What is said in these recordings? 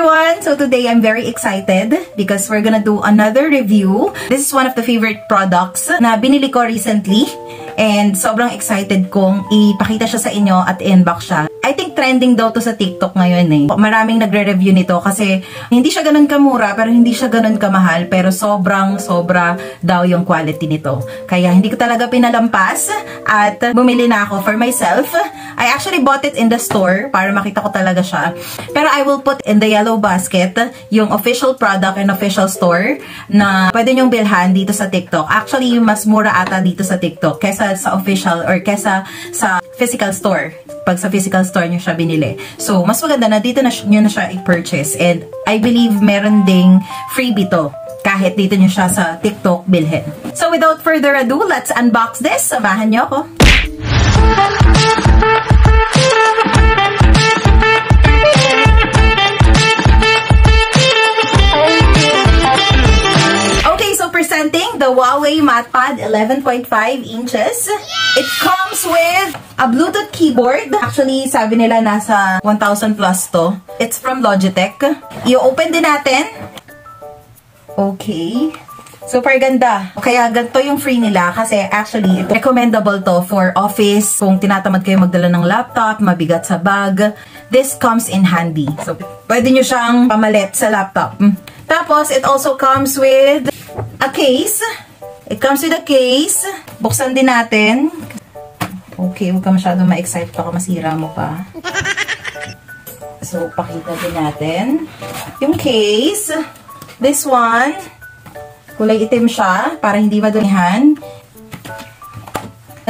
everyone! So today I'm very excited because we're gonna do another review. This is one of the favorite products na binili ko recently and sobrang excited kong ipakita siya sa inyo at i-unbox siya. I think trending daw to sa TikTok ngayon eh. Maraming nagre-review nito kasi hindi siya ganun kamura pero hindi siya ganun kamahal pero sobra daw yung quality nito. Kaya hindi ko talaga pinalampas at bumili na ako for myself. I actually bought it in the store para makita ko talaga siya. Pero I will put in the yellow basket yung official product and official store na pwede nyong bilhan dito sa TikTok. Actually, mas mura ata dito sa TikTok kesa sa official or kesa sa physical store. Pag sa physical store nyo siya binili. So, mas maganda na dito nyo na siya i-purchase. And I believe meron ding freebie to kahit dito nyo siya sa TikTok bilhin. So, without further ado, let's unbox this. Samahan nyo ako. Presenting the Huawei MatePad 11.5 inches. It comes with a Bluetooth keyboard. Actually, sabi nila nasa 1,000 plus to. It's from Logitech. I-open din natin. Okay. Super ganda. Kaya ganito yung free nila kasi actually recommendable to for office. Kung tinatamad kayo magdala ng laptop, mabigat sa bag, this comes in handy. So, pwede nyo siyang pamalit sa laptop. Tapos, it also comes with a case. It comes with a case. Buksan din natin. Okay, huwag ka masyadong ma-excite. Baka masira mo pa. So, pakita din natin. Yung case. This one. Kulay itim siya para hindi madumihan.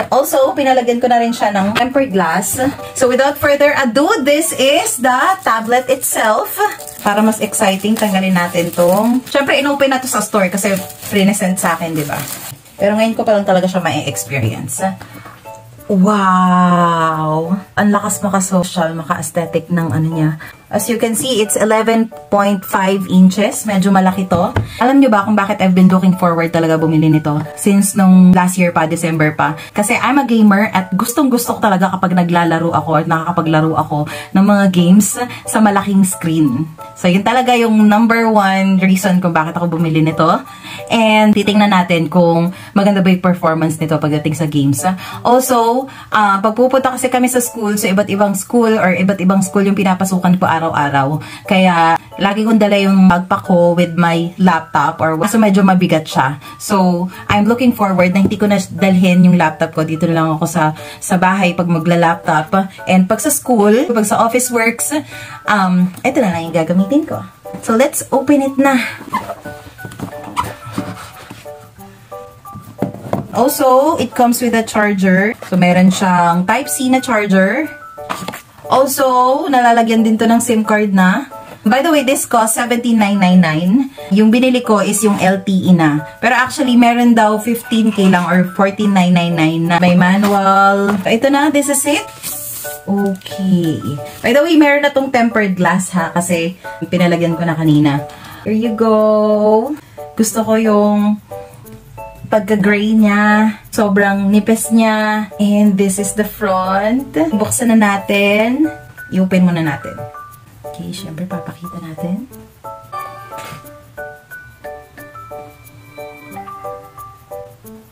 Also, pinalagyan ko na rin siya ng tempered glass. So, without further ado, this is the tablet itself. Para mas exciting, tanggalin natin tong... Siyempre, in-open na to sa store kasi pre-send sa akin, di ba? Pero ngayon ko pa lang talaga siya ma-experience. Wow! Ang lakas maka-social, maka-aesthetic ng ano niya. As you can see, it's 11.5 inches. Medyo malaki to. Alam nyo ba kung bakit I've been looking forward talaga bumili nito? Since nung last year pa, December pa. Kasi I'm a gamer at gustong-gusto ko talaga kapag naglalaro ako at nakakapaglaro ako ng mga games sa malaking screen. So, yun talaga yung number one reason kung bakit ako bumili nito. And titingnan natin kung maganda ba yung performance nito pagdating sa games. Also, pagpupunta kasi kami sa school, so iba't ibang school or iba't ibang school yung pinapasukan ko araw-araw. Kaya, lagi kong dala yung backpack ko with my laptop or so medyo mabigat siya. So, I'm looking forward na hindi ko na dalhin yung laptop ko. Dito na lang ako sa bahay pag magla-laptop. And pag sa school, pag sa office works, ito na lang yung gagamitin ko. So, let's open it na. Also, it comes with a charger. So, meron siyang Type-C na charger. Also, nalalagyan din to ng SIM card na. By the way, this cost $17,999. Yung binili ko is yung LTE na. Pero actually, meron daw 15K lang or $14,999 na may manual. Ito na, this is it. Okay. By the way, meron na tong tempered glass ha, kasi pinalagyan ko na kanina. Here you go. Gusto ko yung pagka-gray niya. Sobrang nipis niya. And this is the front. Buksan na natin. I-open muna natin. Okay, syempre papakita natin.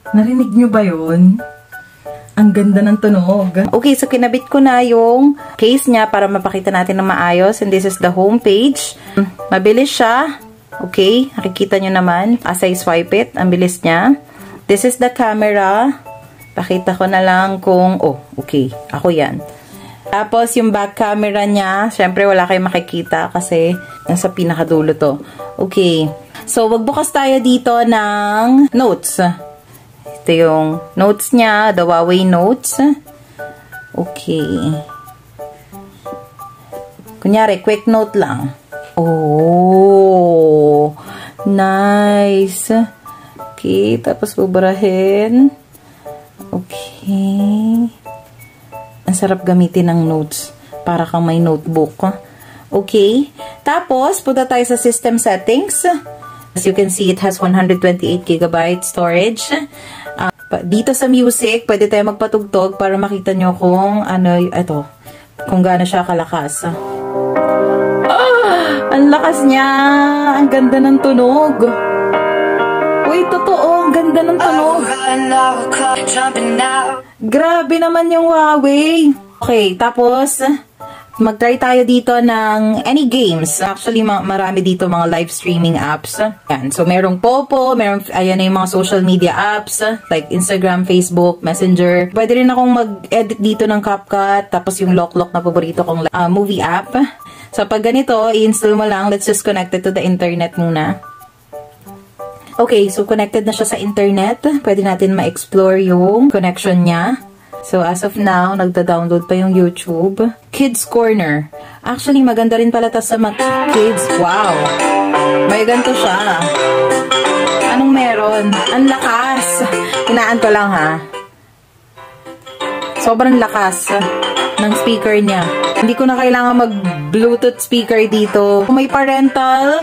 Narinig nyo ba yun? Ang ganda ng tunog. Okay, so kinabit ko na yung case niya para mapakita natin na maayos. And this is the home page. Mabilis siya. Okay, nakikita nyo naman. As I swipe it, ang bilis niya. This is the camera. Pakita ko na lang kung... Oh, okay. Ako yan. Tapos, yung back camera niya, syempre wala kayong makikita kasi nasa pinakadulo to. Okay. So, magbukas tayo dito ng notes. Ito yung notes niya, the Huawei Notes. Okay. Kunyari, quick note lang. Oh, nice. Okay, tapos buburahin. Okay. Ang sarap gamitin ng notes. Para kang may notebook. Okay. Tapos, punta tayo sa system settings. As you can see, it has 128 GB storage. Dito sa music, pwede tayo magpatugtog para makita nyo kung ano, ito, kung gaano siya kalakas. Ang lakas niya. Ang ganda ng tunog. Uy, totoo. Ang ganda ng tunog. Grabe naman yung Huawei. Okay, tapos mag-try tayo dito ng any games. Actually, marami dito mga live streaming apps. Yan. So, merong Popo, ayan na yung mga social media apps, like Instagram, Facebook, Messenger. Pwede rin akong mag-edit dito ng CapCut, tapos yung Lock na paborito kong movie app. So, pag ganito, i-install mo lang. Let's just connect it to the internet muna. Okay, so connected na siya sa internet. Pwede natin ma-explore yung connection niya. So, as of now, nagda-download pa yung YouTube. Kids Corner. Actually, maganda rin pala tas sa mga kids. Wow! May ganito siya. Anong meron? Ang lakas! Hinaan ko lang, ha? Sobrang lakas ng speaker niya. Hindi ko na kailangan mag-Bluetooth speaker dito. Kung may parental,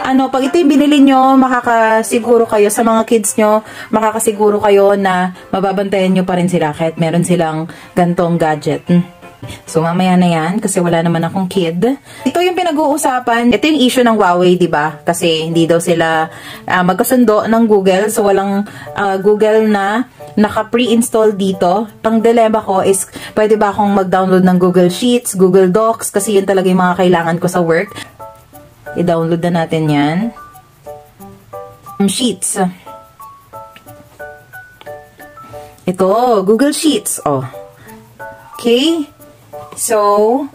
pag ito yung binili nyo, makakasiguro kayo sa mga kids nyo, makakasiguro kayo na mababantayan nyo pa rin sila kahit meron silang gantong gadget. So, mamaya na yan kasi wala naman akong kid. Ito yung pinag-uusapan. Ito yung issue ng Huawei, diba? Kasi hindi daw sila magkasundo ng Google. So, walang Google na naka-pre-install dito. Ang dilemma ko is, pwede ba akong mag-download ng Google Sheets, Google Docs? Kasi yun talaga yung mga kailangan ko sa work. I-download na natin yan. Sheets. Ito, Google Sheets. Oh. Okay. So,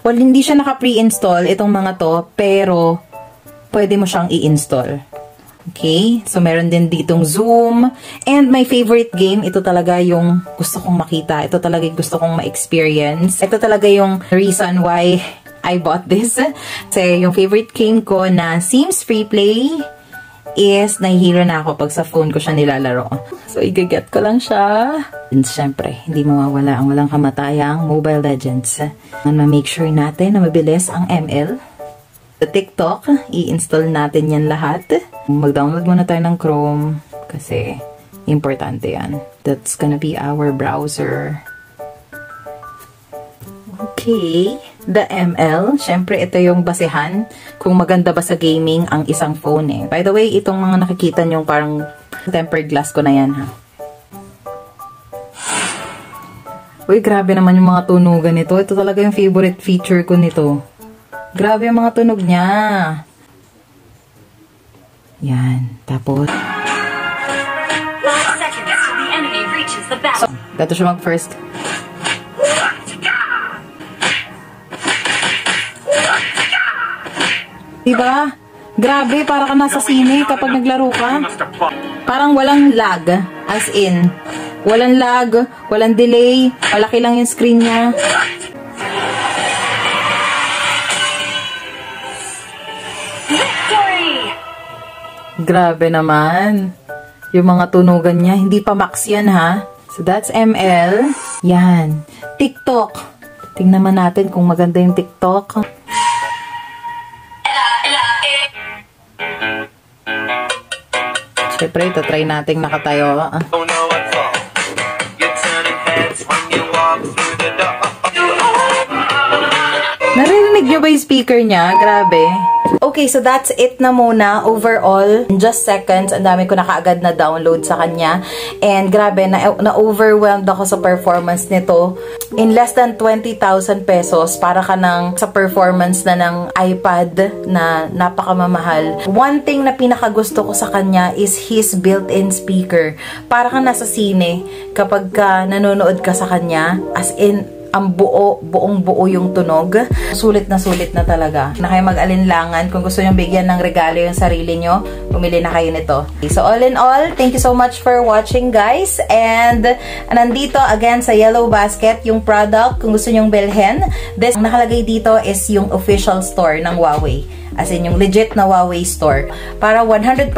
well, hindi siya naka-pre-install itong mga to, pero pwede mo siyang i-install. Okay? So, meron din ditong Zoom. And my favorite game, ito talaga yung gusto kong makita. Ito talaga yung gusto kong ma-experience. Ito talaga yung reason why I bought this. Kasi yung favorite game ko na Sims Free Play is nahihilo na ako pag sa phone ko siya nilalaro. So, i-get ko lang siya. And syempre, hindi mawawala ang walang kamatayang Mobile Legends. Ma-make sure natin na mabilis ang ML. Sa TikTok, i-install natin yan lahat. Mag-download muna tayo ng Chrome kasi importante yan. That's gonna be our browser. Okay. The ML. Syempre, ito yung basehan kung maganda ba sa gaming ang isang phone eh. By the way, itong mga nakikita nyo parang tempered glass ko na yan ha. Uy, grabe naman yung mga tunugan nito. Ito talaga yung favorite feature ko nito. Grabe yung mga tunog niya. Yan. Tapos so, dato siya mag-first. Diba? Grabe, para ka nasa sine kapag naglaro ka. Parang walang lag. As in, walang lag, walang delay, malaki lang yung screen niya. Grabe naman. Yung mga tunugan niya, hindi pa max yan ha. So that's ML. Yan. TikTok. Tingnan naman natin kung maganda yung TikTok. Siyempre, ito try natin nakatayo. Narinig nyo ba yung speaker niya? Grabe. Okay, so that's it na muna. Overall, in just seconds, ang dami ko na kaagad na download sa kanya. And grabe, na-overwhelmed ako sa performance nito. In less than 20,000 pesos, para ka ng sa performance na ng iPad na napakamamahal. One thing na pinakagusto ko sa kanya is his built-in speaker. Para ka nasa sine kapag nanonood ka sa kanya. As in, ang buong buo yung tunog. Sulit na talaga. Na kayo mag-alinlangan. Kung gusto nyo bigyan ng regalo yung sarili nyo, pumili na kayo nito. So all in all, thank you so much for watching guys. And nandito again sa yellow basket yung product kung gusto nyong bilhin. This, ang nakalagay dito is yung official store ng Huawei. As in, yung legit na Huawei store. Para 100%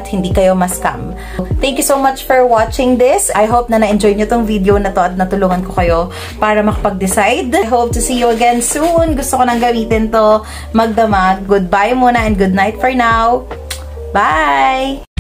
hindi kayo ma-scam. Thank you so much for watching this. I hope na na-enjoy nyo tong video na to at natulungan ko kayo para makapag-decide. I hope to see you again soon. Gusto ko nang gamitin to magdamag. Goodbye muna and good night for now. Bye!